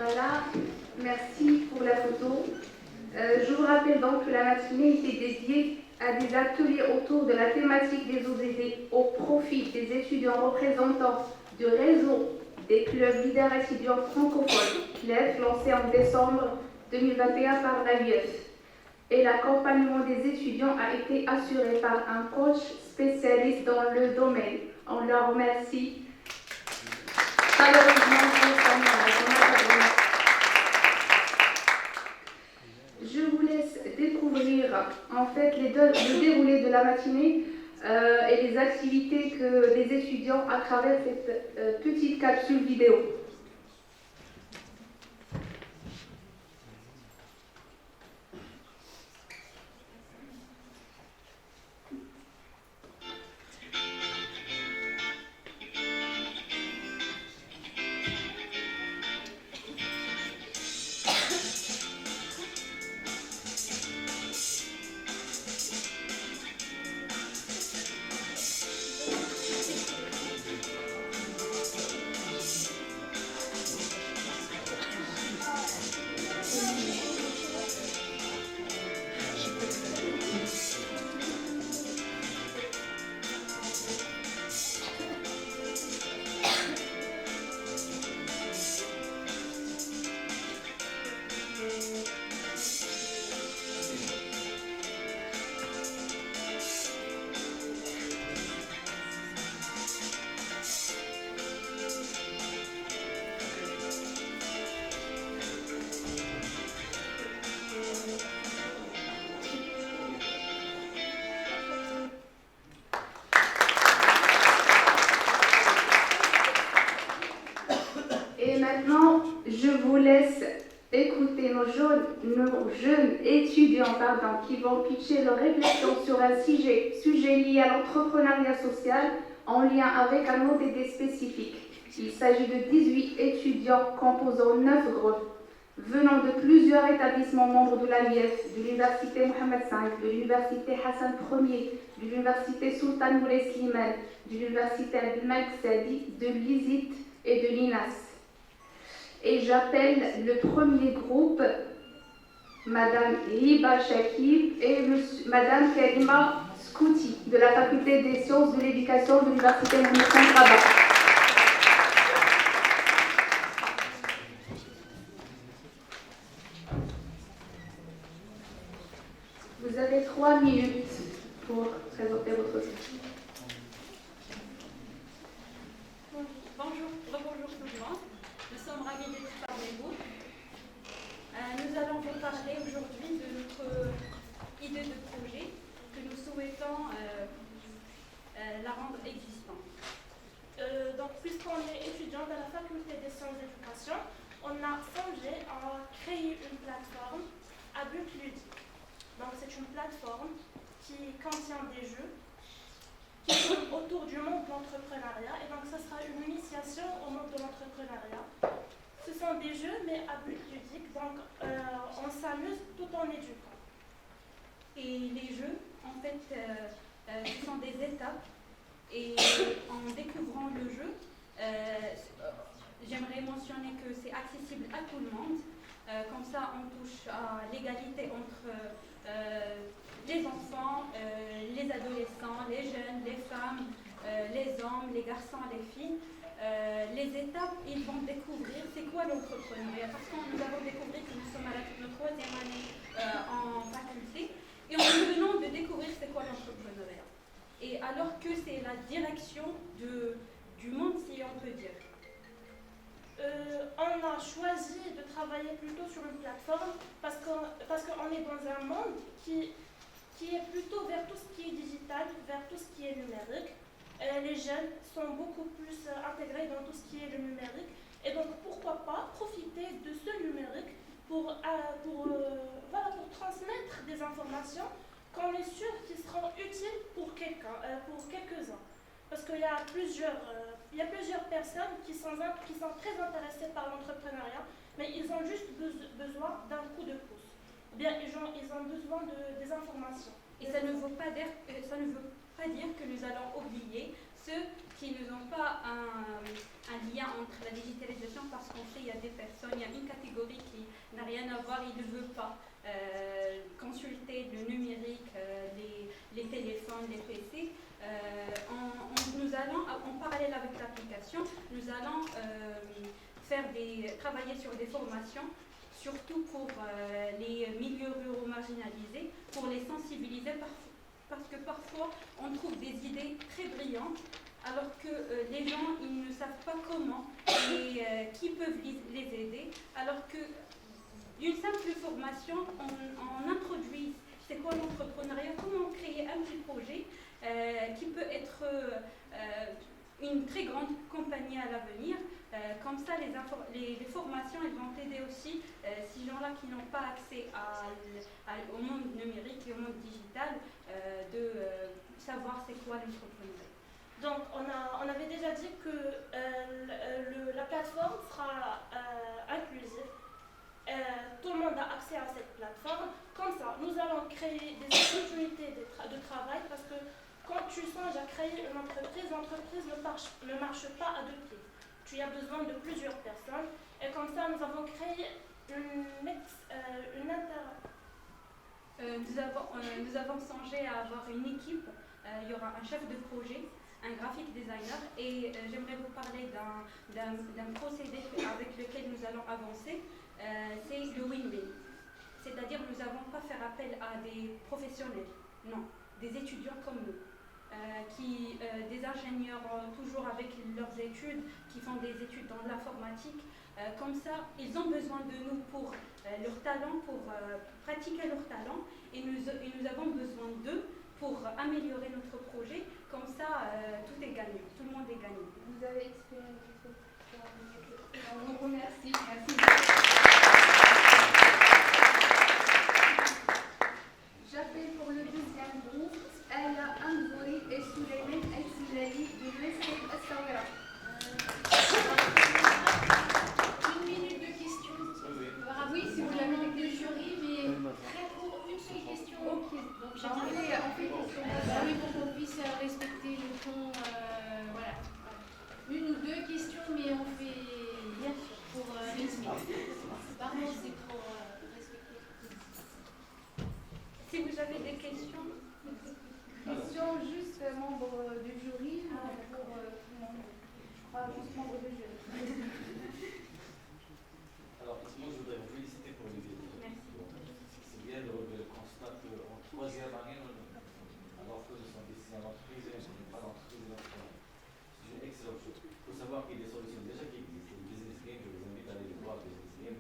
Voilà, merci pour la photo. Je vous rappelle donc que la matinée était dédiée à des ateliers autour de la thématique des ODD au profit des étudiants représentants du réseau des clubs leaders étudiants francophones, CLEF, lancé en décembre 2021 par l'AUF. Et l'accompagnement des étudiants a été assuré par un coach spécialiste dans le domaine. On leur remercie chaleureusement pour son accompagnement. Je vous laisse découvrir en fait le déroulé de la matinée et les activités que les étudiants à travers cette petite capsule vidéo. Et maintenant, je vous laisse écouter nos jeunes étudiants qui vont pitcher leur réflexion sur un sujet lié à l'entrepreneuriat social en lien avec un ODD spécifique. Il s'agit de 18 étudiants composant 9 groupes, venant de plusieurs établissements membres de l'AUF, de l'Université Mohamed V, de l'Université Hassan Ier, de l'Université Sultan Moulay Slimane, de l'Université Abdelmalek Sadi, de l'ISIT et de l'INAS. Et j'appelle le premier groupe, Madame Hiba Shakib et Madame Karima Skouti, de la Faculté des sciences de l'éducation de l'Université Mohamed V Rabat. Vous avez 3 minutes pour présenter votre sujet. Bonjour tout le monde. Nous sommes ravis d'être parmi vous. Nous allons vous parler aujourd'hui de notre idée de projet que nous souhaitons la rendre existante. Donc, puisqu'on est étudiant à la faculté des sciences d'éducation, on a songé à créer une plateforme à but ludique. Donc, c'est une plateforme qui contient des jeux qui tournent autour du monde de l'entrepreneuriat. Et donc, ce sera une initiation au monde de l'entrepreneuriat. Ce sont des jeux, mais à but ludique. Donc, on s'amuse tout en éduquant. Et les jeux, en fait, ce sont des étapes. Et en découvrant le jeu, j'aimerais mentionner que c'est accessible à tout le monde. Comme ça, on touche à l'égalité entre les enfants, les adolescents, les jeunes, les femmes, les hommes, les garçons, les filles. Les étapes, ils vont découvrir c'est quoi l'entrepreneuriat. Parce que nous avons découvert que nous sommes à notre 3e année en faculté et nous venons de découvrir c'est quoi l'entrepreneuriat. Et alors que c'est la direction du monde, si on peut dire. On a choisi de travailler plutôt sur une plateforme parce qu'on est dans un monde qui est plutôt vers tout ce qui est digital, vers tout ce qui est numérique. Les jeunes sont beaucoup plus intégrés dans tout ce qui est le numérique. Et donc, pourquoi pas profiter de ce numérique pour transmettre des informations qu'on est sûr qui seront utiles pour quelques-uns. Parce qu'il y a plusieurs personnes qui sont très intéressées par l'entrepreneuriat, mais ils ont juste besoin d'un coup de pouce. Ou bien ils ont besoin des informations. Et ça ne veut pas dire que nous allons oublier ceux qui n'ont pas un lien entre la digitalisation, parce qu'on sait qu'il y a des personnes, il y a une catégorie qui n'a rien à voir, il ne veut pas consulter le numérique, les téléphones, les PC. Nous allons, en parallèle avec l'application, nous allons travailler sur des formations, surtout pour les milieux ruraux marginalisés, pour les sensibiliser, parce que parfois on trouve des idées très brillantes, alors que les gens ils ne savent pas comment et qui peuvent les aider, alors que d'une simple formation, on introduit c'est quoi l'entrepreneuriat, comment créer un petit projet qui peut être une très grande compagnie à l'avenir. Comme ça, les formations elles vont aider aussi ces gens-là qui n'ont pas accès au monde numérique et au monde digital de savoir c'est quoi l'entrepreneuriat. Donc, on avait déjà dit que la plateforme sera inclusive. Tout le monde a accès à cette plateforme. Comme ça, nous allons créer des opportunités de travail parce que quand tu songes à créer une entreprise, l'entreprise ne marche pas à deux pieds. Tu as besoin de plusieurs personnes et comme ça, nous avons créé nous avons songé à avoir une équipe. Il y aura un chef de projet, un graphic designer et j'aimerais vous parler d'un procédé avec lequel nous allons avancer. C'est le win-win. C'est-à-dire nous n'allons pas faire appel à des professionnels, non, des étudiants comme nous. Des ingénieurs toujours avec leurs études, qui font des études dans l'informatique. Comme ça, ils ont besoin de nous pour leur talent, pour pratiquer leur talent, et nous avons besoin d'eux pour améliorer notre projet. Comme ça, tout est gagnant, tout le monde est gagnant. Vous avez expérimenté. On vous remercie. Merci. J'appelle pour le deuxième groupe Aya Anzouri et Souleymane El-Silali de l'USF Essaouira. Une minute de questions. Oui, si vous l'avez avec le jury, mais très court, une seule question. Ok. Donc On fait question. oui, pour qu'on puisse respecter le temps. Voilà. Une ou deux questions, mais on fait bien sûr pour 15 minutes. Pardon, c'est pour respecter. Si vous avez des questions. Question juste membre du jury pour tout le monde. Je crois juste membre du jury. Alors, moi, je voudrais vous féliciter pour l'idée. C'est bien de relever le constat qu'en troisième année, alors que ce sont des décisions d'entreprise et pas d'entreprise d'entreprise. C'est une excellente chose. Il faut savoir qu'il y a des solutions déjà qui existent. Les business games, je vous invite à aller les voir, les business games.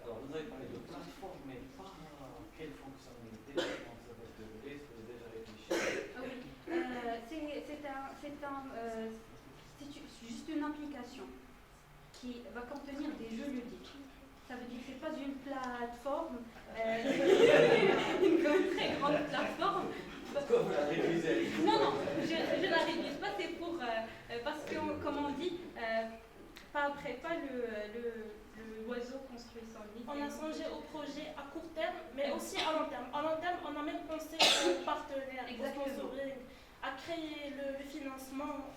Alors, vous avez parlé de plateforme, mais pas quelle fonctionnalité, comment ça va se dérouler, est-ce que vous avez déjà réfléchi? Oui, c'est juste une application qui va contenir des jeux ludiques. Ça veut dire que ce n'est pas une plateforme, une très grande plateforme. Pourquoi vous la réduisez? Non, je ne la réduise pas, c'est pour, parce que, comme on dit, pas l'oiseau construit son nid. On a songé au projet à court terme, mais aussi à long terme. À long terme, on a même pensé aux partenaires, au sponsoring, à créer le financement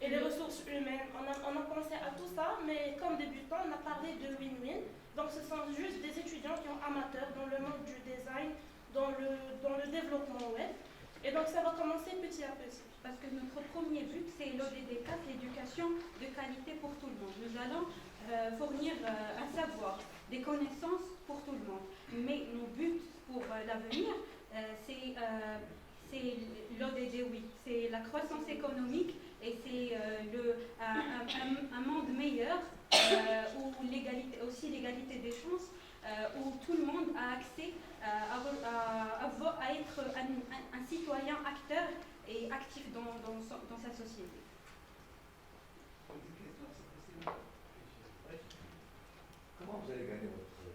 et les ressources humaines. On a pensé à tout ça, mais comme débutant, on a parlé de win-win. Donc ce sont juste des étudiants qui sont amateurs dans le monde du design, dans le développement web. Et donc ça va commencer petit à petit. Parce que notre premier but, c'est l'ODD 4, l'éducation de qualité pour tout le monde. Nous allons fournir un savoir, des connaissances pour tout le monde. Mais mon but pour l'avenir, c'est l'ODD, oui. C'est la croissance économique et c'est un monde meilleur où aussi l'égalité des chances, où tout le monde a accès à être un citoyen acteur et actif dans sa société. Comment vous allez gagner votre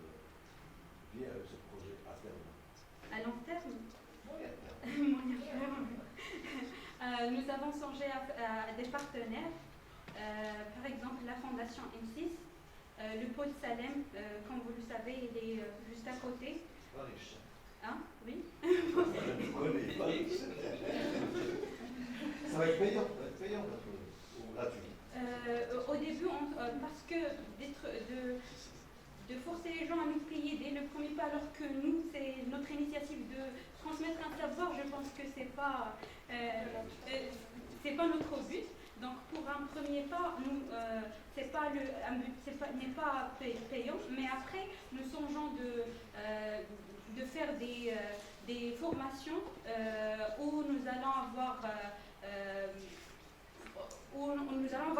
vie avec ce projet à terme? À long terme, Moyen terme. moyen terme. Nous avons songé à des partenaires, par exemple la Fondation M6, le pôle Salem, comme vous le savez, il est juste à côté. Pas riche. Hein? Oui. Je connais pas riche. Ça va être payant ou gratuit? Au début, parce que de forcer les gens à nous payer dès le premier pas, alors que nous, c'est notre initiative de transmettre un savoir, je pense que c'est pas notre but. Donc pour un premier pas, nous, un but n'est pas payant, mais après nous songeons de faire des formations où nous allons avoir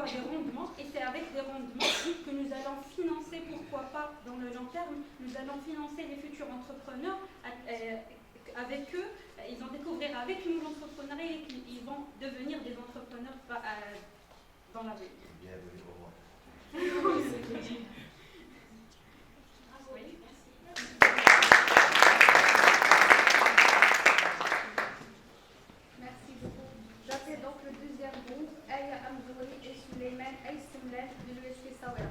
des rendements, et c'est avec des rendements que nous allons financer, pourquoi pas dans le long terme, nous allons financer les futurs entrepreneurs. Avec eux, ils vont découvrir avec nous l'entrepreneuriat et ils vont devenir des entrepreneurs dans l'avenir. Bienvenue au monde. Oui. Merci beaucoup. J'appelle donc le deuxième groupe, Aya Amdouri et Suleiman Aïssoumlen de l'USP Sawera.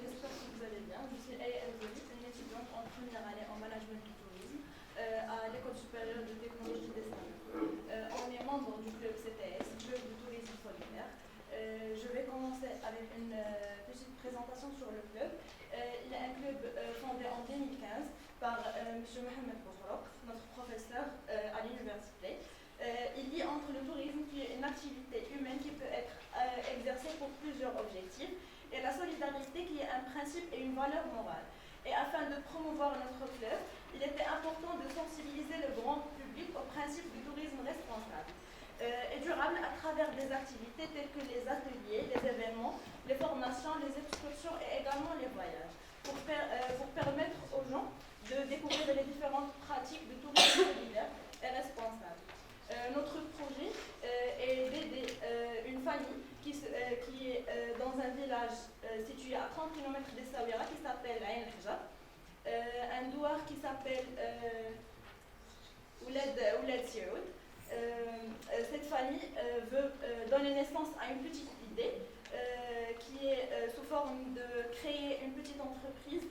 J'espère que vous allez bien. Je suis Aya Amdouri, une étudiante en première année en management du tourisme à l'École supérieure de technologie d'Espagne. On est membre du club CTS, Club de tourisme solidaire. Je vais commencer avec une petite présentation sur le club. Il est un club fondé en 2015 par M. Mohamed Bourrouk, notre professeur à l'université. Il lie entre le tourisme, qui est une activité humaine qui peut être exercée pour plusieurs objectifs, et la solidarité, qui est un principe et une valeur morale. Et afin de promouvoir notre club, il était important de sensibiliser le grand public au principe du tourisme responsable et durable à travers des activités telles que les ateliers, les événements, les formations, les excursions et également les voyages, pour permettre aux gens de découvrir les différentes pratiques de tourisme solidaire et responsable. Notre projet est d'aider une famille qui est dans un village situé à 30 km d'Essaouira qui s'appelle Ain Hija, un douar qui s'appelle Ouled Sioud. Cette famille veut donner naissance à une petite idée qui est sous forme de créer une petite entreprise,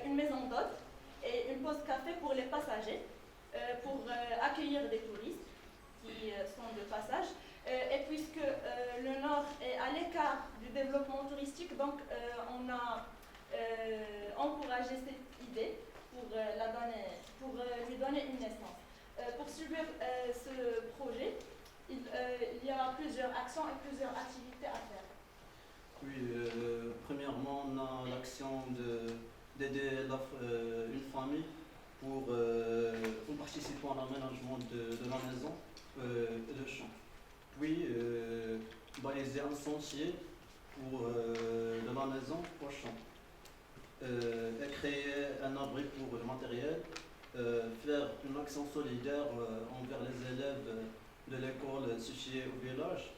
une maison d'hôtes et une pause café pour les passagers, pour accueillir des touristes qui sont de passage. Et puisque le Nord est à l'écart du développement touristique, donc on a encouragé cette idée pour lui donner une naissance. Pour suivre ce projet, il y a plusieurs actions et plusieurs activités à faire. Oui, premièrement, on a l'action d'aider une famille en participant à l'aménagement de la maison et de champ. Puis, baliser un sentier de la maison au champ. Et créer un abri pour le matériel. Faire une action solidaire envers les élèves de l'école située au village.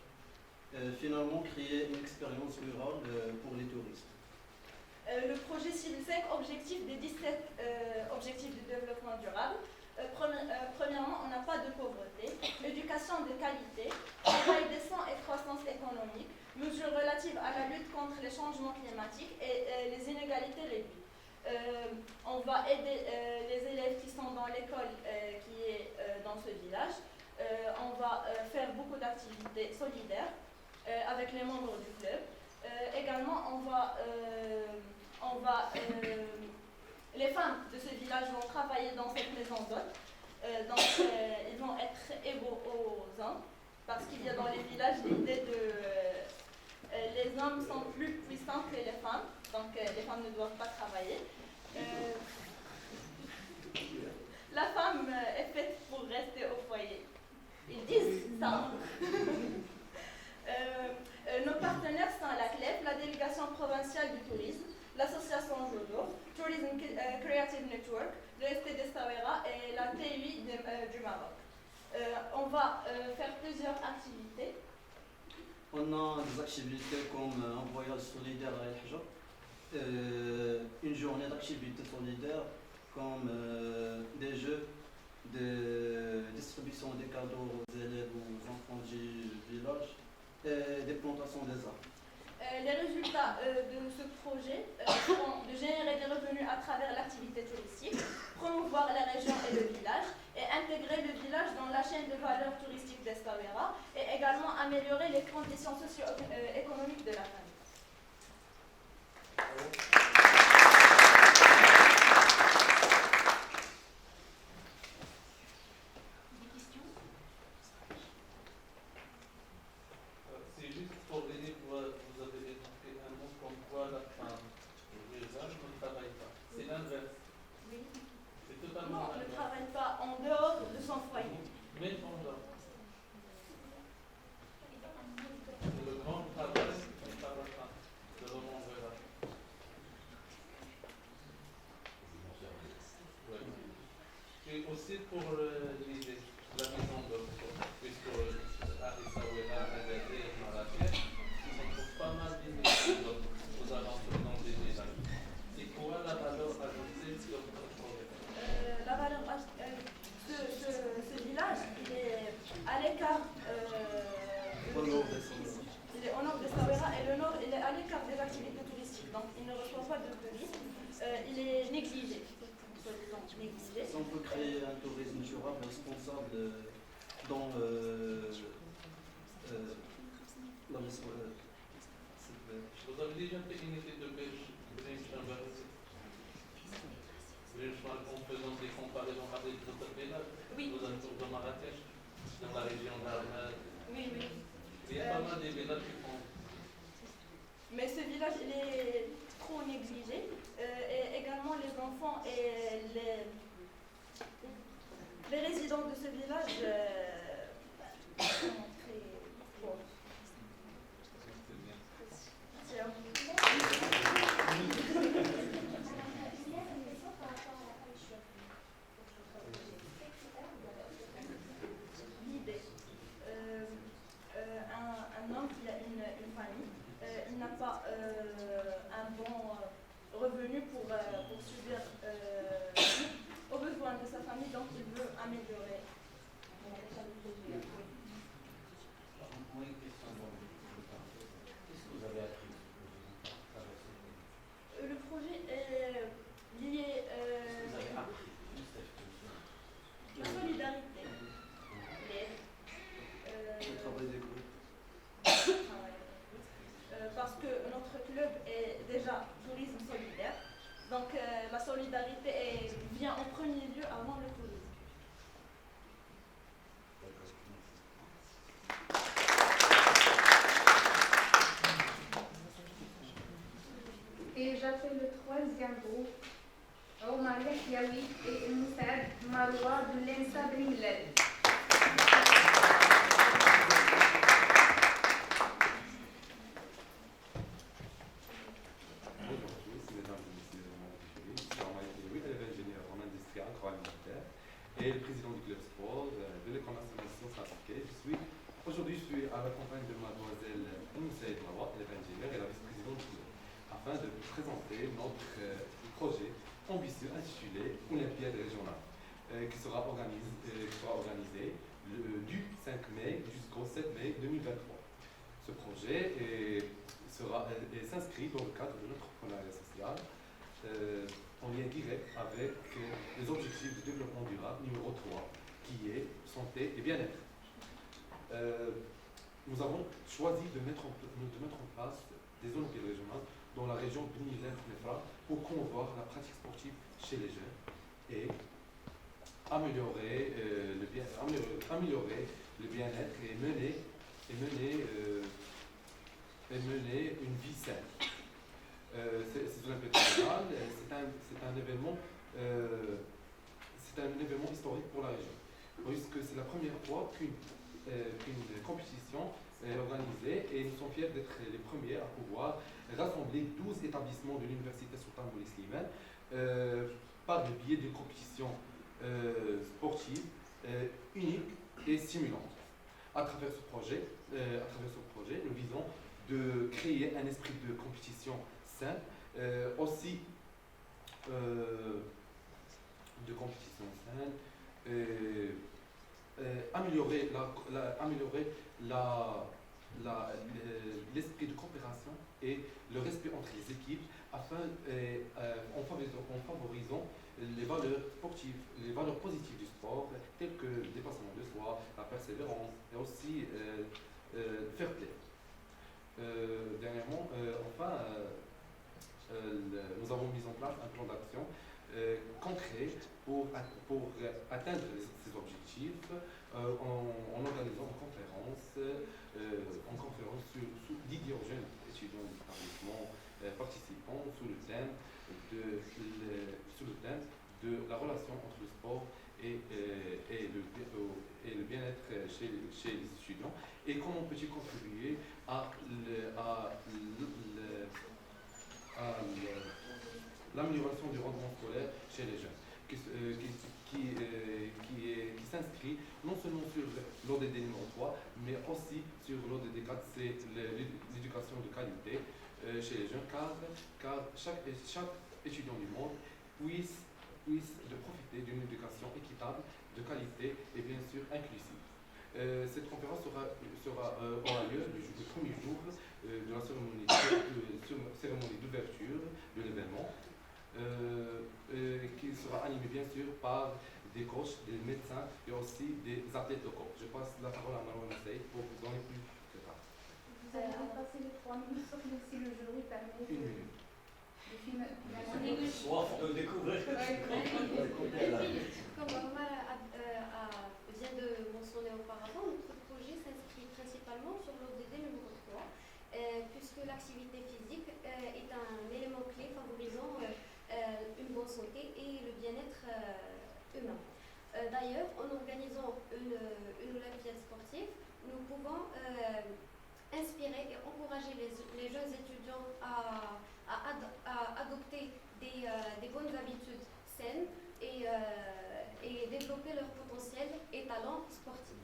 Finalement, créer une expérience rurale pour les touristes. Le projet cible 5 objectifs des 17 objectifs de développement durable. Premièrement, on n'a pas de pauvreté, éducation de qualité, travail décent et croissance économique, mesures relatives à la lutte contre les changements climatiques et les inégalités réduites. On va aider les élèves qui sont dans l'école qui est dans ce village. On va faire beaucoup d'activités solidaires avec les membres du club. Également, les femmes de ce village vont travailler dans cette maison d'hôtes. Donc, ils vont être égaux aux hommes, parce qu'il y a dans les villages l'idée les hommes sont plus puissants que les femmes, donc les femmes ne doivent pas travailler. La femme est faite pour rester au foyer. Ils disent ça. Nos partenaires sont la CLEP, la délégation provinciale du tourisme, l'association Jodo, Tourism Creative Network, le ST d'Essaouira et la TUI du Maroc. On va faire plusieurs activités. On a des activités comme un voyage solidaire à El Hija, une journée d'activités solidaires comme des jeux, de distribution des cadeaux aux élèves ou aux enfants du village et des plantations des arbres. Les résultats de ce projet seront de générer des revenus à travers l'activité touristique, promouvoir la région et le village, et intégrer le village dans la chaîne de valeur touristique d'Estaouira, et également améliorer les conditions socio-économiques de la famille. C'est juste pour l'aider, vous avez évoqué un mot comme quoi la femme vierge ne travaille pas. C'est l'inverse. Oui. C'est totalement Non, ne l'inverse. travaille pas en dehors de son foyer. Même en dehors. C'est le grand travail qui par la femme, de l'homme en verra. Ouais. Et aussi pour l'idée, la maison d'homme, puisque à Essaouira, à Agadir, Marrakech, on trouve pas mal d'idées aux alentours dans des villages. C'est quoi la valeur ajoutée sur votre projet? La valeur ce village, il est à l'écart. Au nord d'Essaouira. Il est au nord d'Essaouira et le nord, il est à l'écart des activités touristiques. Donc, il ne reçoit pas de tourisme. Il est négligé. Négligé. Si on peut créer un tourisme durable, responsable dans la maison. Vous avez déjà fait une étude de pêche en faisant des comparaisons avec d'autres villages, Oui. aux alentours de Marrakech, dans la région d'Armel. Oui, oui. Il y a pas mal de villages qui font. Mais ce village, il est trop négligé. Et également, les enfants et les résidents de ce village sont très pauvres. C'est bien. Merci à vous. L'idée. Un homme qui a une famille, il n'a pas un bon revenu pour subir aux besoins de sa famille, donc il veut améliorer. Moi, une question. Qu'est-ce que vous avez appris avec ce projet? Le projet est lié Vous avez appris juste la solidarité, l'aide, Le travail des groupes. parce que notre club est déjà tourisme solidaire, donc la solidarité vient en premier lieu avant le tourisme. Et j'appelle le troisième groupe, Omar Yahyaoui et Moussaad Maroua de l'ENSA Brimlel. Et le président du club sport de l'école nationale de sciences appliquées. Aujourd'hui, je suis à la campagne de mademoiselle Moussaïd Maroua, elle est ingénieure et la vice-présidente du club, afin de vous présenter notre projet ambitieux intitulé Olympiade régionale, qui sera organisé du 5 mai jusqu'au 7 mai 2023. Ce projet s'inscrit dans le cadre de l'entrepreneuriat social, en lien direct avec les objectifs de développement durable numéro 3, qui est santé et bien-être. Nous avons choisi de mettre en place des olympiades régionales dans la région de Nifra pour promouvoir la pratique sportive chez les jeunes et améliorer le bien-être et mener une vie saine. Ces olympiades régionales, c'est un événement historique pour la région, puisque c'est la première fois qu'une compétition est organisée et nous sommes fiers d'être les premiers à pouvoir rassembler 12 établissements de l'Université Sultan Moulay Slimane par le biais d'une compétition sportive unique et stimulante. À travers ce projet, nous visons de créer un esprit de compétition sain, aussi de compétition saine, améliorer la l'esprit de coopération et le respect entre les équipes en favorisant les valeurs sportives, les valeurs positives du sport, telles que le dépassement de soi, la persévérance et aussi fair play. Dernièrement, nous avons mis en place un plan d'action concret pour atteindre ces objectifs en organisant une conférence sous 10 jeunes étudiants de l'établissement participants sous le thème de la relation entre le sport et le bien-être chez les étudiants et comment peut-il contribuer à l'amélioration du rendement scolaire chez les jeunes, qui s'inscrit non seulement sur l'ODD numéro 3, mais aussi sur l'ODD 4, c'est l'éducation de qualité chez les jeunes, car chaque étudiant du monde puisse profiter d'une éducation équitable, de qualité et bien sûr inclusive. Cette conférence aura lieu le premier jour de la cérémonie d'ouverture de l'événement, qui sera animé bien sûr par des coachs, des médecins et aussi des athlètes locaux. Je passe la parole à Marouane Saïd pour vous donner plus de détails. Vous allez dépasser les 3 minutes, sauf que si le jury permet de finir. Soif de découvrir. Comme Omar vient de mentionner auparavant, notre projet s'inscrit principalement sur l'ODD numéro 3, puisque l'activité physique est un élément clé favorisant une bonne santé et le bien-être humain. D'ailleurs, en organisant une olympiade sportive, nous pouvons inspirer et encourager les jeunes étudiants à adopter des bonnes habitudes saines et développer leur potentiel et talent sportif.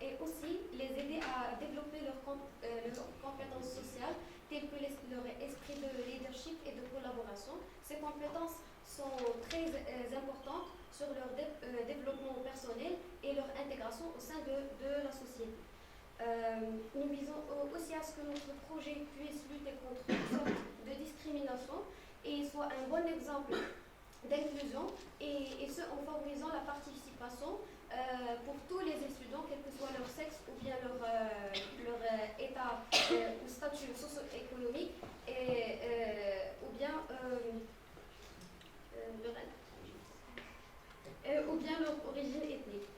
Et aussi les aider à développer leurs compétences sociales telles que leur esprit de leadership et de collaboration. Ces compétences sont très importantes sur leur développement personnel et leur intégration au sein de la société. Nous visons aussi à ce que notre projet puisse lutter contre toutes sortes de discrimination et soit un bon exemple d'inclusion et ce en favorisant la participation pour tous les étudiants, quel que soit leur sexe ou bien leur état ou statut socio-économique ou bien leur origine ethnique.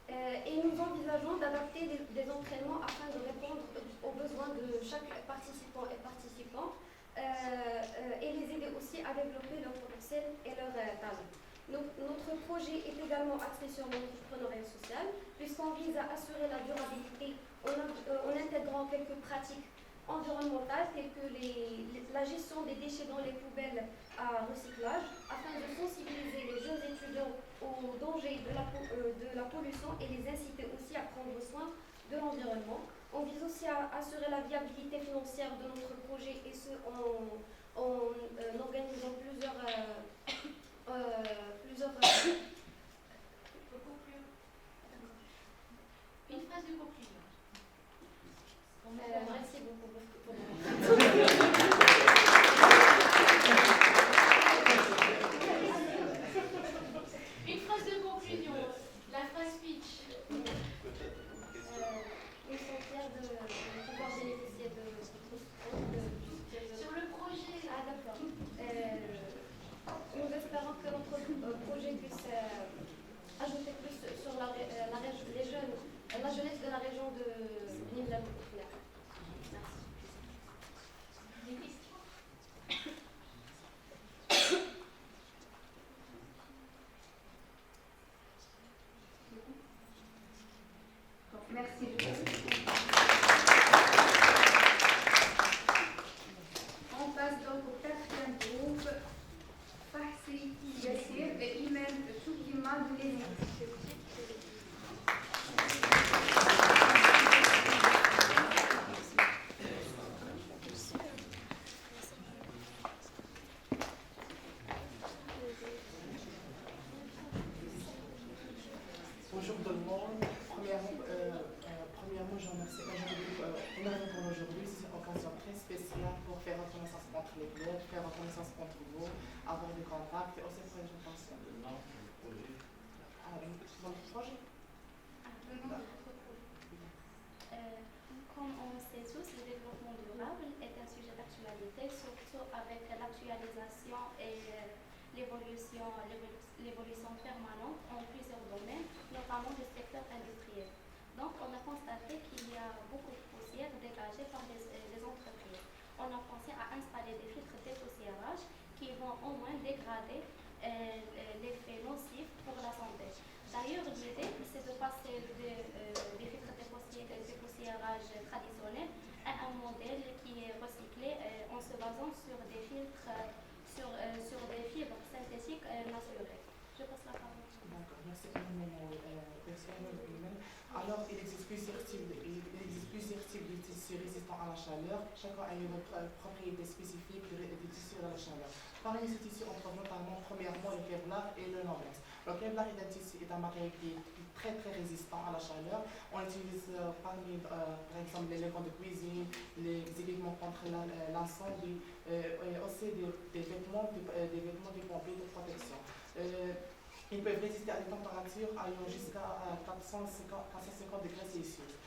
Et nous envisageons d'adapter des entraînements afin de répondre aux besoins de chaque participant et participant et les aider aussi à développer leur potentiel et leur talent. Notre projet est également axé sur l'entrepreneuriat social, puisqu'on vise à assurer la durabilité en intégrant quelques pratiques environnementales telles que la gestion des déchets dans les poubelles à recyclage, afin de sensibiliser les jeunes étudiants aux dangers de la pollution et les inciter aussi à prendre soin de l'environnement. On vise aussi à assurer la viabilité financière de notre projet et ce en organisant plusieurs Une phrase de conclusion. Merci beaucoup. Une phrase de conclusion. La phrase speech. Nous sommes fiers de pouvoir bénéficier de Sur les clubs, faire reconnaissance entre vous, avoir des contacts et aussi pour les jeunes pensions. Le nom du projet. Dans le projet. Le nom de votre projet. Comme on sait tous, le développement durable est un sujet d'actualité, surtout avec l'actualisation et l'évolution permanente en plusieurs domaines, notamment le secteur industriel. Donc, on a constaté qu'il y a beaucoup de poussière dégagée par les entreprises. On a pensé à installer des filtres de dépoussiérage qui vont au moins dégrader l'effet nocif pour la santé. D'ailleurs, l'idée, c'est de passer des filtres de dépoussiérage traditionnels à un modèle qui est recyclé en se basant sur des filtres, sur des fibres synthétiques naturelles. Je passe la parole. D'accord, merci énormément. Alors, il existe plusieurs types de tissus résistants à la chaleur. Chacun a une propriété spécifique des tissus à la chaleur. Parmi ces tissus, on trouve notamment, premièrement, le Kevlar et le Nomex. Le Kevlar est un matériau qui est très résistant à la chaleur. On utilise par exemple les éléments de cuisine, les équipements contre l'incendie, et aussi des vêtements de pompiers de protection. Ils peuvent résister à des températures allant jusqu'à 450 degrés Celsius.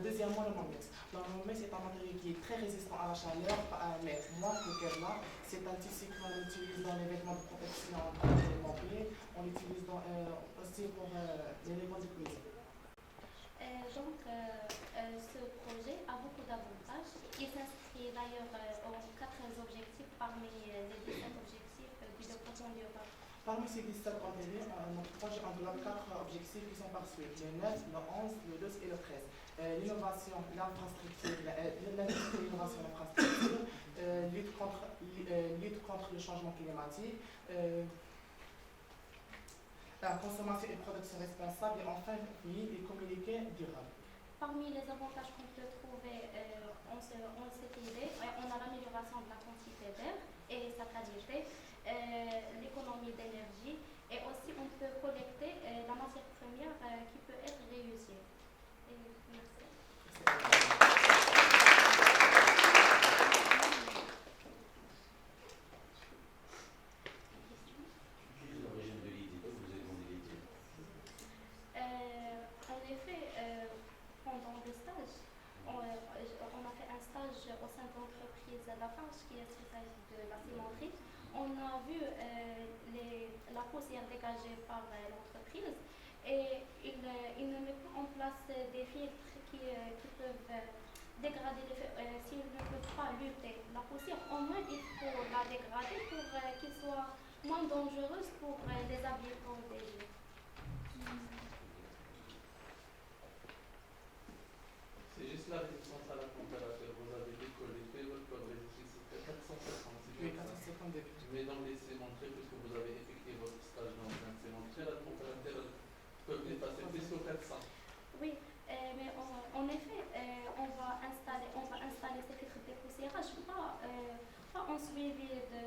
Deuxièmement, le Nomex. Le Nomex est un matériau qui est très résistant à la chaleur, mais moins que le Kevlar. C'est un tissu qu'on utilise dans les vêtements de protection des pompiers. On l'utilise aussi pour les éléments de cuisine. Ce projet a beaucoup d'avantages. Il s'inscrit d'ailleurs aux 4 objectifs parmi les 17 objectifs du développement durable. Parmi ces 17 objectifs, notre projet englobe 4 objectifs qui sont poursuivis, le 9, le 11, le 12 et le 13. L'innovation, l'infrastructure, l'innovation, l'infrastructure, lutte contre le changement climatique, la consommation et production responsable et enfin, les communiqués durables. Parmi les avantages qu'on peut trouver en cette idée, on a l'amélioration de la quantité d'air et sa qualité, l'économie d'énergie et aussi on peut collecter la matière première qui peut être réussie. Merci. Quelle est l'origine de l'idée que vous avez donné l'idée? En effet, pendant le stage, on a fait un stage au sein de l'entreprise Lafarge qui est spécialiste de la cimenterie. On a vu la poussière dégagée par l'entreprise et il ne met pas en place des filtres qui peuvent dégrader s'ils ne peuvent pas lutter la poussière. Au moins, il faut la dégrader pour qu'elle soit moins dangereuse pour les habits protégés. C'est juste la résistance à la température. Vous avez dit que l'effet votre d'électricité 450. Oui, 450 degrés. Mais dans les cimenteries, puisque vous avez effectué votre stage dans une cimenterie, la température peut dépasser plus que 400. Oui, mais en effet, on va installer ces filtres de dépoussiérage pas en suivi de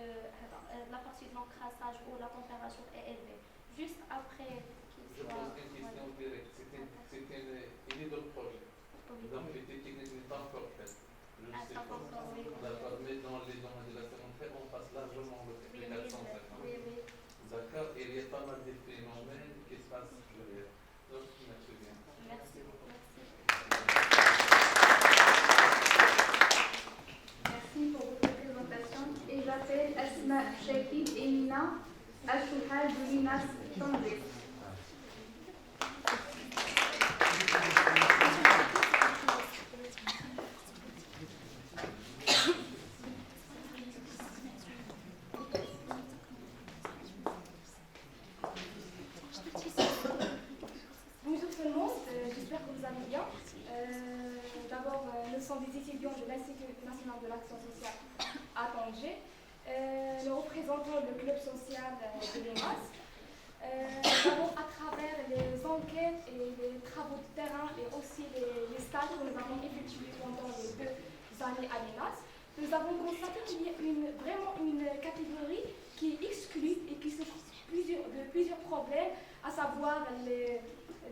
la partie de l'encrassage où la température est élevée. Juste après qu'il Je soit... pose une question directe. C'est une idée de projet. Oui. Donc l'étude technique n'est pas encore faite. Je ne sais pas. Oui. D'accord, mais dans les domaines de la cimenterie, on passe largement le Oui, 450. oui. D'accord, et il y a pas mal de phénomènes qui se passent derrière. Donc, merci bien. Merci. Merci pour votre présentation. Et j'appelle Asma Shakib et Mina Ashouha de l'INAS Tanger. Bonjour tout le monde, j'espère que vous allez bien. D'abord, nous sommes des étudiants de l'Institut national de l'action sociale à Tanger. Nous représentons le club social de l'EMAS. D'abord, à travers les enquêtes et les travaux de terrain et aussi les stages que nous avons effectués pendant les 2 années à l'EMAS, nous avons constaté qu'il y a vraiment une catégorie qui est exclue et qui souffre de plusieurs problèmes, à savoir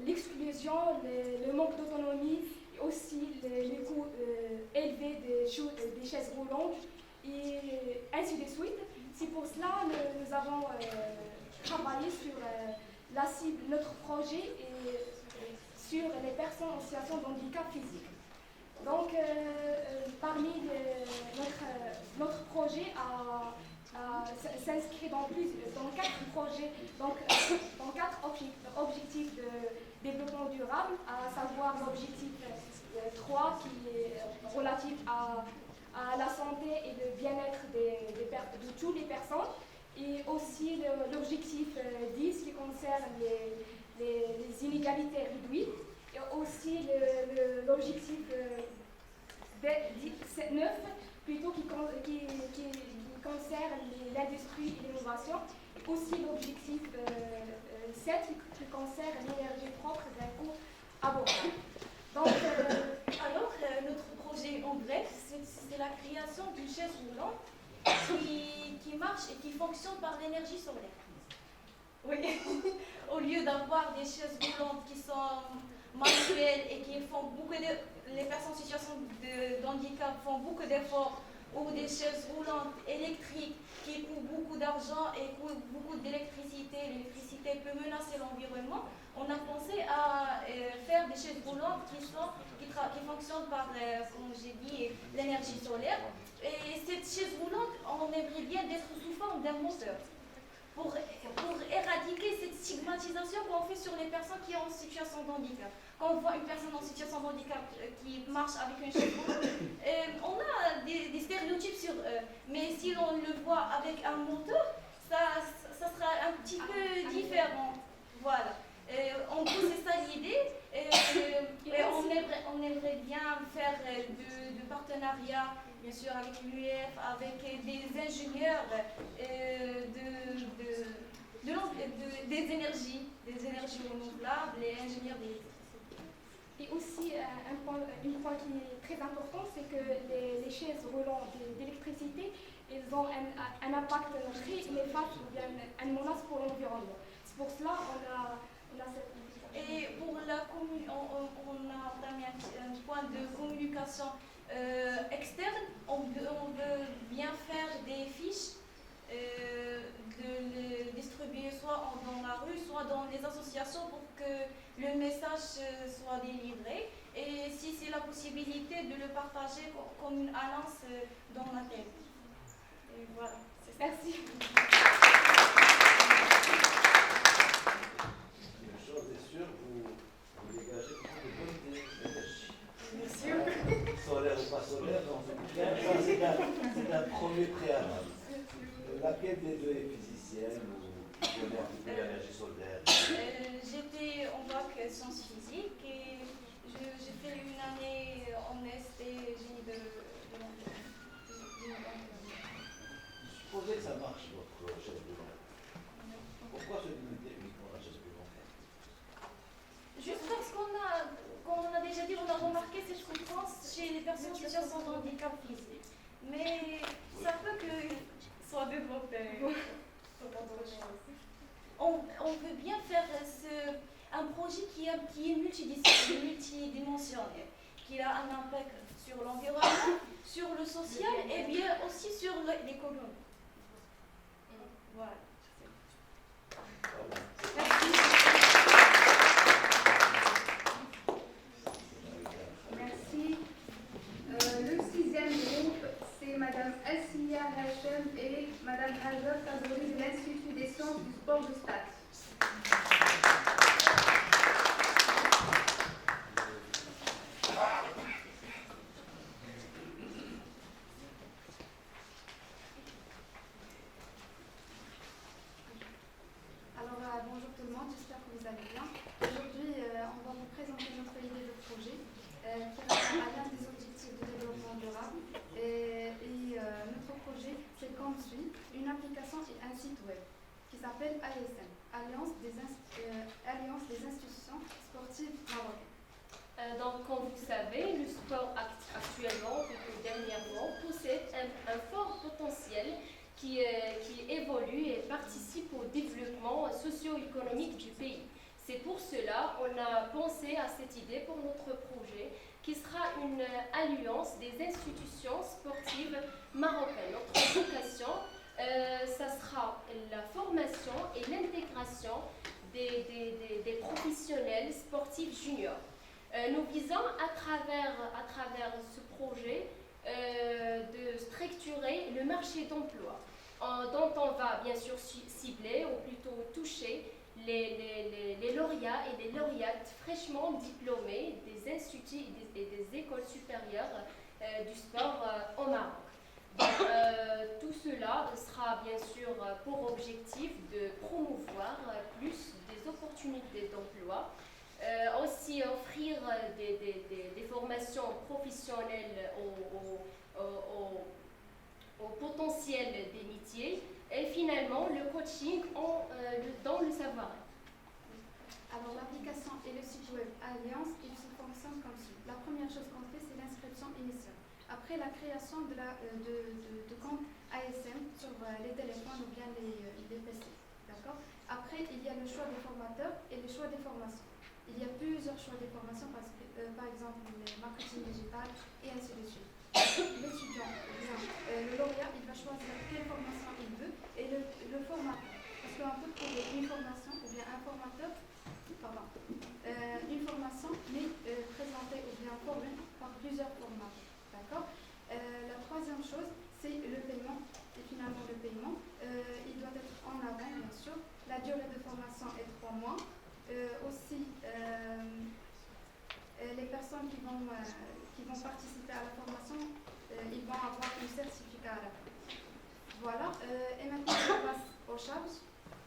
l'exclusion, le manque d'autonomie, et aussi les coûts élevés des chaises roulantes et ainsi de suite. C'est pour cela que nous avons travaillé sur la cible, notre projet et sur les personnes en situation de handicap physique. Donc, parmi notre projet s'inscrit dans 4 projets, donc dans 4 objectifs de développement durable, à savoir l'objectif 3 qui est relatif à la santé et le bien-être de toutes les personnes, et aussi l'objectif 10 qui concerne les inégalités réduites, et aussi l'objectif 9 plutôt qui concerne l'industrie et l'innovation, et aussi l'objectif 7 qui concerne l'énergie propre d'un coût abordable. Donc, alors, notre projet en bref, c'est la création d'une chaise roulante qui marche et qui fonctionne par l'énergie solaire. Oui, au lieu d'avoir des chaises roulantes qui sont manuelles et qui font les personnes en situation de handicap font beaucoup d'efforts, ou des chaises roulantes électriques qui coûtent beaucoup d'argent et coûtent beaucoup d'électricité. L'électricité peut menacer l'environnement. On a pensé à faire des chaises roulantes qui fonctionnent par, comme j'ai dit, l'énergie solaire. Et cette chaise roulante, on aimerait bien d'être sous forme d'un moteur. Pour éradiquer cette stigmatisation qu'on fait sur les personnes qui sont en situation de handicap. Quand on voit une personne en situation de handicap qui marche avec une chaise roulante, on a des stéréotypes sur eux. Mais si on le voit avec un moteur, ça sera un petit peu différent. Voilà. En gros, c'est ça l'idée. On aimerait bien faire de partenariats, bien sûr, avec l'UEF, avec des ingénieurs des énergies renouvelables, les ingénieurs des... Et aussi, un point qui est très important, c'est que les chaises roulantes d'électricité, elles ont un impact très néfaste ou bien une menace pour l'environnement. C'est pour cela qu'on a cette... Et pour on a entamé un point de communication externe. On veut bien faire des fiches, de les distribuer soit dans la rue, soit dans les associations pour que le message soit délivré. Et si c'est la possibilité de le partager comme une annonce dans la télé. Et voilà. Merci. Une chose est sûre, vous dégagez beaucoup de bonnes idées d'énergie. Merci. Solaire ou pas solaire, c'est un premier préalable. Laquelle des deux est physicienne ou connaît un petit peu l'énergie solaire? J'étais en bac sciences physiques et j'ai fait une année en ST génie de l'environnement. Supposez que ça marche, votre chaise roulante. Pourquoi se limiter uniquement à la chaise roulante? Juste parce qu'on a déjà dit, on a remarqué cette souffrance chez les personnes en situation de handicap physique. Mais ça peut que soit développé. On veut bien faire un projet qui est multidimensionnel, qui a un impact sur l'environnement, sur le social et bien aussi sur l'économie. Voilà. Merci. Le 6e groupe, c'est Madame Assia Hachem et Madame Hajar Tazouri de l'Institut des sciences du sport de Stade. Bonjour tout le monde, j'espère que vous allez bien. Aujourd'hui, on va vous présenter notre idée de projet qui répond à l'un des objectifs de développement durable. Notre projet, c'est comme suit, une application et un site web qui s'appelle ASM, Alliance des institutions sportives marocaines. Donc, comme vous savez, le sport actuellement, plutôt dernièrement, possède un fort potentiel qui évolue et participe au développement socio-économique du pays. C'est pour cela qu'on a pensé à cette idée pour notre projet qui sera une alliance des institutions sportives marocaines. Notre vocation, ça sera la formation et l'intégration des professionnels sportifs juniors. Nous visons à travers ce projet de structurer le marché d'emploi, dont on va bien sûr cibler ou plutôt toucher les lauréats et les lauréates fraîchement diplômés des instituts et des écoles supérieures du sport au Maroc. Donc, tout cela sera bien sûr pour objectif de promouvoir plus des opportunités d'emploi, aussi offrir des formations professionnelles au potentiel des métiers et finalement le coaching dans le savoir-être. Alors l'application et le site web Alliance, ils se fonctionnent comme suit. La première chose qu'on fait, c'est l'inscription initiale. Après la création de compte ASM sur les téléphones ou bien les PC. D'accord. Après, il y a le choix des formateurs et le choix des formations. Il y a plusieurs choix des formations, par exemple le marketing digital et ainsi de suite. L'étudiant, le lauréat, il va choisir quelle formation il veut et le formateur. Parce qu'on peut trouver une formation ou bien un formateur, une formation mais présentée ou bien formée par plusieurs formateurs. D'accord. La troisième chose, c'est le paiement. Et finalement, le paiement, il doit être en avant, bien sûr. La durée de formation est 3 mois. Aussi, les personnes qui vont participer à la formation, ils vont avoir un certificat à la fin. Voilà. Et maintenant, on passe aux charges.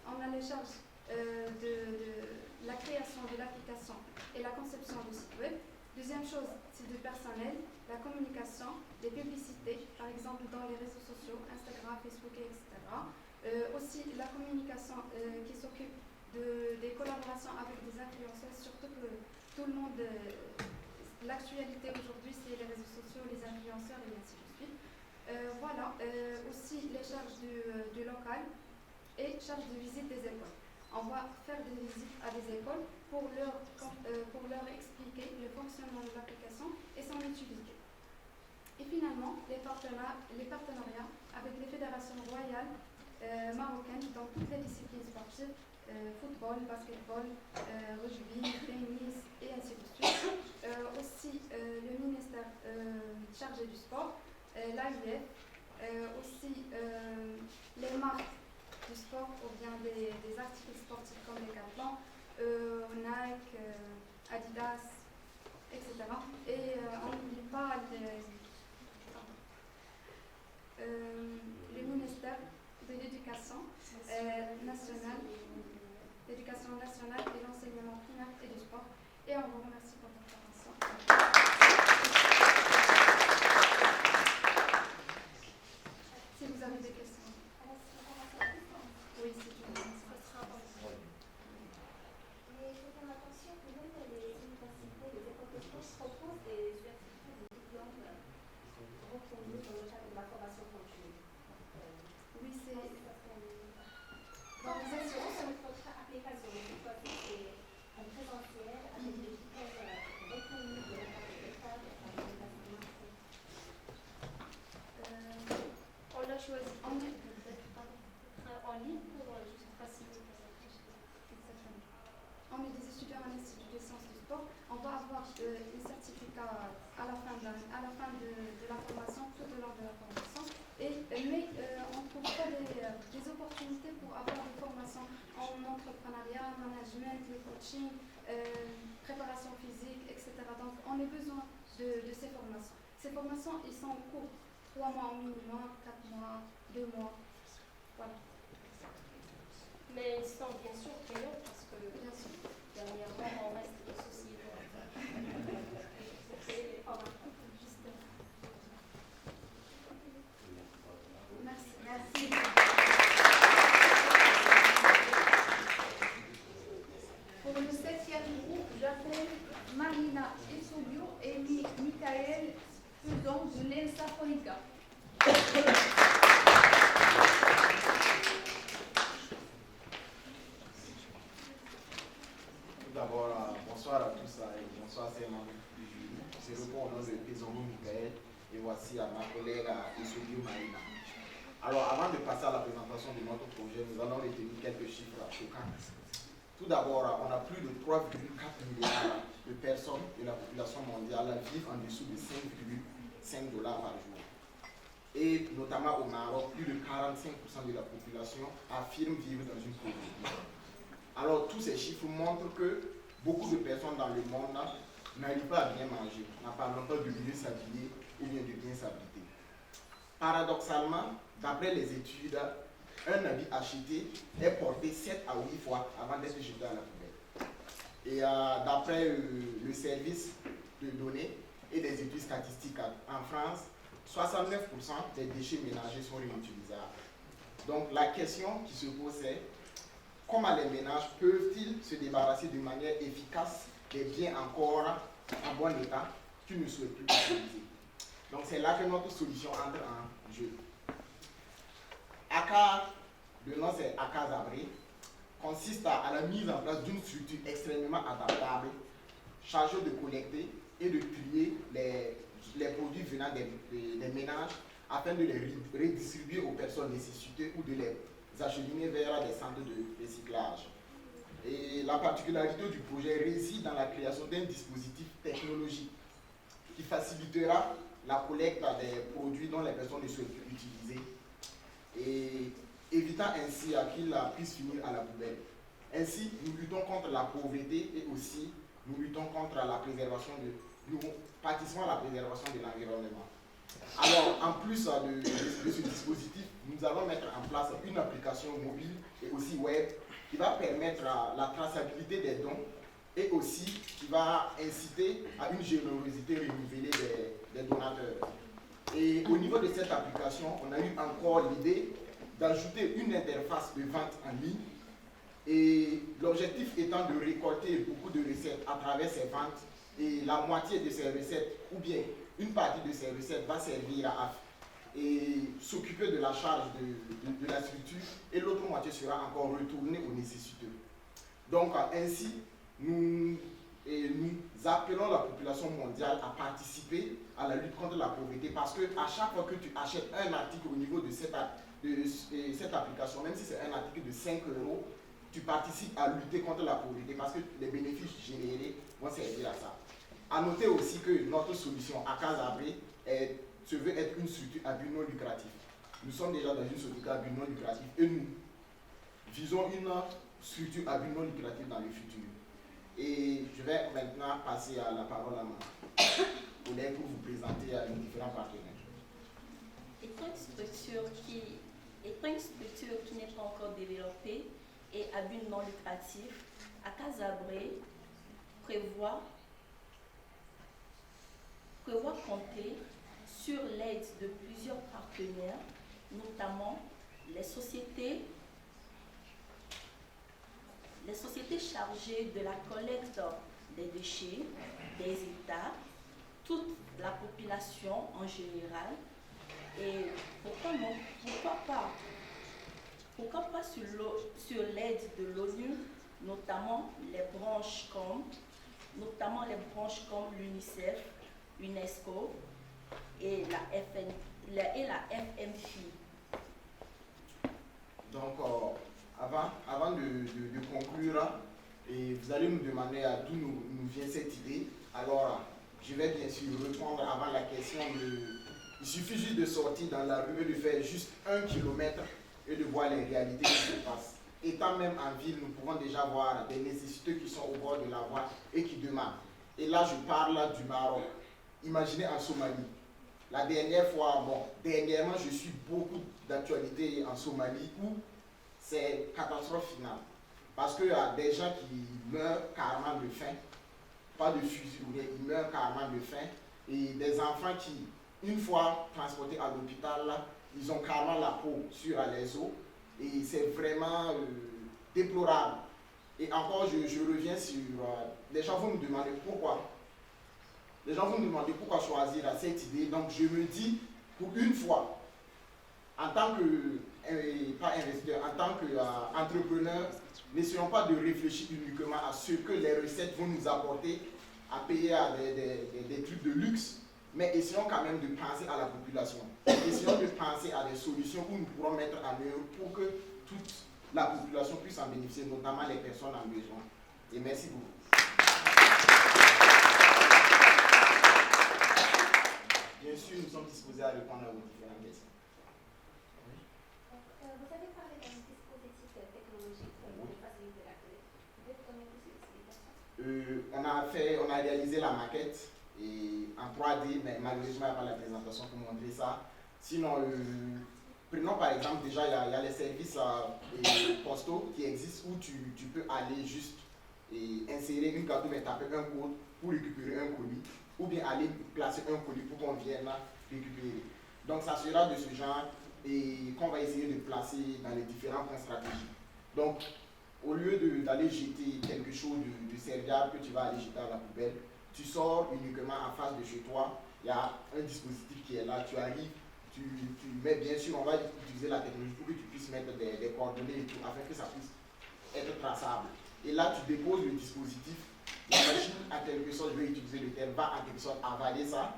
On a les charges de la création de l'application et la conception du site web. Deuxième chose, c'est du personnel, la communication, les publicités, par exemple dans les réseaux sociaux, Instagram, Facebook, etc. Aussi la communication qui s'occupe des collaborations avec des influenceurs, surtout que tout le monde, l'actualité aujourd'hui, c'est les réseaux sociaux, les influenceurs et ainsi de suite. Voilà, aussi les charges du local et charges de visite des écoles. On va faire des visites à des écoles pour leur expliquer le fonctionnement de l'application et son utilité. Et finalement, les partenariats avec les fédérations royales marocaines dans toutes les disciplines sportives, football, basketball, rugby, tennis et ainsi de suite. Aussi le ministère chargé du sport, l'AIF, aussi les marques du sport ou bien des articles sportifs comme les Decathlon, Nike, Adidas, etc. Et on n'oublie pas le ministère de l'éducation nationale et l'enseignement primaire et du sport. Et on vous remercie pour votre attention. Si vous avez des questions. Oui, c'est tout. Ça sera Mais il faut faire attention que même les universités, les écoles de sport proposent des certificats de diplôme reconnus dans le cadre de la formation continue. Oui, c'est. Dans les assurances, c'est notre application. Cette fois-ci, c'est en présentiel avec des diplômes reconnus de la part de l'État et de la formation. On l'a choisi en ligne pour juste faciliter. Exactement. On est des étudiants à l'Institut des sciences du sport. On va avoir un certificat à la fin de la formation, tout au long de la formation. Mais on ne trouve pas des opportunités pour avoir des formations en entrepreneuriat, management, le coaching, préparation physique, etc. Donc on a besoin de ces formations. Ces formations, ils sont en cours. 3 mois au minimum, 4 mois, 2 mois. Voilà. Mais ils sont bien sûr payants parce que bien sûr. Dernièrement, on reste des sociétés. Merci. Merci. Pour le 7e groupe, j'appelle Marina Essoubio et Michael Fudon de l'ENSA Fonica. D'abord, bonsoir à passer à la présentation de notre projet, nous allons retenir quelques chiffres choquants. Tout d'abord, on a plus de 3,4 milliards de personnes de la population mondiale vivent en dessous de 5,5 $ par jour. Et notamment au Maroc, plus de 45% de la population affirme vivre dans une pauvreté. Alors tous ces chiffres montrent que beaucoup de personnes dans le monde n'arrivent pas à bien manger, n'ont pas longtemps de bien s'habiller ou bien de bien s'abriter. Paradoxalement, d'après les études, un habit acheté est porté 7 à 8 fois avant d'être jeté à la poubelle. Et d'après le service de données et des études statistiques en France, 69% des déchets ménagers sont réutilisables. Donc la question qui se pose est comment les ménages peuvent-ils se débarrasser de manière efficace des biens encore en bon état qu'ils ne souhaitent plus utiliser. Donc c'est là que notre solution entre en jeu. ACA, le nom c'est ACA Zabré, consiste à la mise en place d'une structure extrêmement adaptable, chargée de collecter et de trier les produits venant des ménages afin de les redistribuer aux personnes nécessiteuses ou de les acheminer vers des centres de recyclage. Et la particularité du projet réside dans la création d'un dispositif technologique qui facilitera la collecte des produits dont les personnes ne souhaitent plus utiliser et évitant ainsi qu'ils puissent finir à la poubelle. Ainsi, nous luttons contre la pauvreté et aussi nous luttons contre la préservation nous participons à la préservation de l'environnement. Alors, en plus de ce dispositif, nous allons mettre en place une application mobile et aussi web qui va permettre la traçabilité des dons et aussi qui va inciter à une générosité renouvelée des donateurs. Et au niveau de cette application, on a eu encore l'idée d'ajouter une interface de vente en ligne et l'objectif étant de récolter beaucoup de recettes à travers ces ventes et la moitié de ces recettes ou bien une partie de ces recettes va servir à s'occuper de la charge de la structure et l'autre moitié sera encore retournée aux nécessiteux. Donc ainsi, nous appelons la population mondiale à participer à la lutte contre la pauvreté parce que à chaque fois que tu achètes un article au niveau de cette application, même si c'est un article de 5 €, tu participes à lutter contre la pauvreté parce que les bénéfices générés vont servir à ça. A noter aussi que notre solution ACA Zabré se veut être une structure à but non lucratif. Nous sommes déjà dans une structure à but non lucratif et nous visons une structure à but non lucratif dans le futur. Et je vais maintenant passer la parole à ma collègue pour vous présenter les différents partenaires. Étant une structure qui n'est pas encore développée et à but non lucratif, ACA Zabré prévoit compter sur l'aide de plusieurs partenaires, notamment les sociétés chargées de la collecte des déchets, des États, toute la population en général, et pourquoi pas sur l'aide de l'ONU, notamment les branches comme l'UNICEF, UNESCO et la FMFI. Donc, avant de conclure, et vous allez nous demander d'où nous vient cette idée. Alors, je vais bien sûr répondre avant la question. Il suffit juste de sortir dans la rue et de faire juste 1 kilomètre et de voir les réalités qui se passent. Étant même en ville, nous pouvons déjà voir des nécessiteux qui sont au bord de la voie et qui demandent. Et là, je parle du Maroc. Imaginez en Somalie. La dernière fois, dernièrement, je suis beaucoup d'actualités en Somalie où c'est catastrophe finale. Parce qu'il y a des gens qui meurent carrément de faim, pas de fusil, ils meurent carrément de faim. Et des enfants qui, une fois transportés à l'hôpital, ils ont carrément la peau sur les os. Et c'est vraiment déplorable. Et encore, je reviens sur... les gens vont me demander pourquoi. Les gens vont me demander pourquoi choisir cette idée. Donc je me dis, pour une fois, en tant que, pas investisseur, en tant qu'entrepreneur, n'essayons pas de réfléchir uniquement à ce que les recettes vont nous apporter, à payer à des trucs de luxe, mais essayons quand même de penser à la population. Essayons de penser à des solutions où nous pourrons mettre en œuvre pour que toute la population puisse en bénéficier, notamment les personnes en besoin. Et merci beaucoup. Bien sûr, nous sommes disposés à répondre à vos différentes questions. Vous avez parlé d'un dispositif technologique pour faciliter la collecte. Vous pouvez donner plus d'explications? On a réalisé la maquette et en 3D, mais malheureusement, il n'y a pas la présentation pour montrer ça. Sinon, prenons par exemple, déjà, il y a les services postaux qui existent où tu peux aller juste insérer une carte, mais taper un code pour récupérer un colis, ou bien aller placer un colis pour qu'on vienne récupérer. Donc, ça sera de ce genre et qu'on va essayer de placer dans les différents points stratégiques. Donc, au lieu d'aller jeter quelque chose de serviable que tu vas aller jeter à la poubelle, tu sors uniquement en face de chez toi, il y a un dispositif qui est là, tu arrives, tu mets, bien sûr, on va utiliser la technologie pour que tu puisses mettre des coordonnées et tout, afin que ça puisse être traçable. Et là, tu déposes le dispositif, la machine, en quelque sorte, je vais utiliser le terme, va en quelque sorte avaler ça.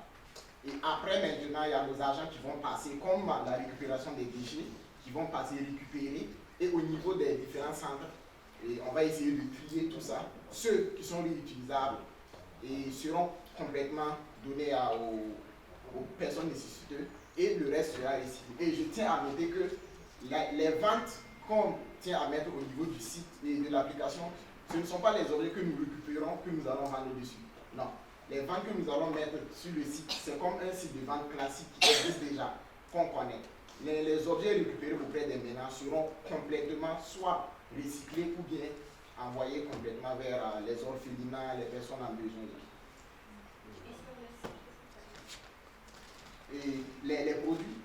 Et après, maintenant, il y a nos agents qui vont passer, comme la récupération des déchets, qui vont passer récupérer. Et au niveau des différents centres, et on va essayer de trier tout ça. Ceux qui sont réutilisables et seront complètement donnés aux personnes nécessiteuses et le reste sera recyclé. Et je tiens à noter que les ventes qu'on tient à mettre au niveau du site et de l'application, ce ne sont pas les objets que nous récupérons, que nous allons vendre dessus. Non. Les ventes que nous allons mettre sur le site, c'est comme un site de vente classique qui existe déjà, qu'on connaît. Mais les objets récupérés auprès des ménages seront complètement soit recyclés ou bien envoyés complètement vers les orphelinats, les personnes en besoin. Et les produits,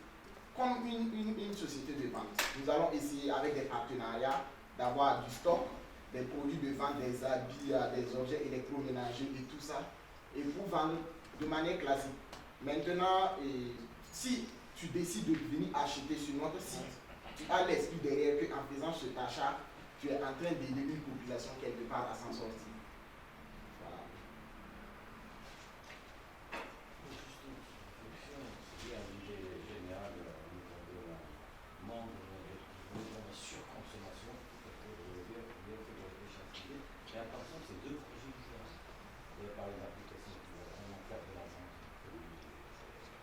comme une société de vente, nous allons essayer avec des partenariats d'avoir du stock, des produits de vente, des habits, des objets électroménagers et tout ça, et pour vendre de manière classique. Maintenant, si tu décides de venir acheter sur notre site, tu as l'esprit derrière qu'en faisant cet achat, tu es en train d'aider une population quelque part à s'en sortir. Voilà. Et attention, c'est deux projets différents. Vous avez parlé d'applications qui vont vraiment faire de l'argent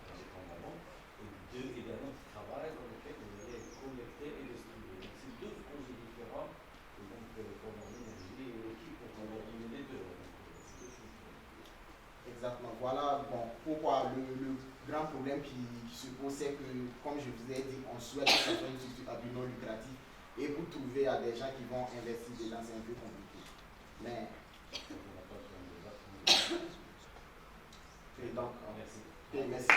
indépendamment, et deux également qui travaillent dans lesquels vous allez collecter et distribuer. Donc c'est deux projets différents, et donc pour l'énergie et l'équipe, on va mener les deux. C'est deux choses différentes. Exactement. Voilà pourquoi le grand problème qui se pose, c'est que, comme je vous ai dit, on souhaite que ça soit une structure à but non lucratif, et pour trouver à des gens qui vont investir dedans, c'est un peu compliqué. Mais et donc, merci.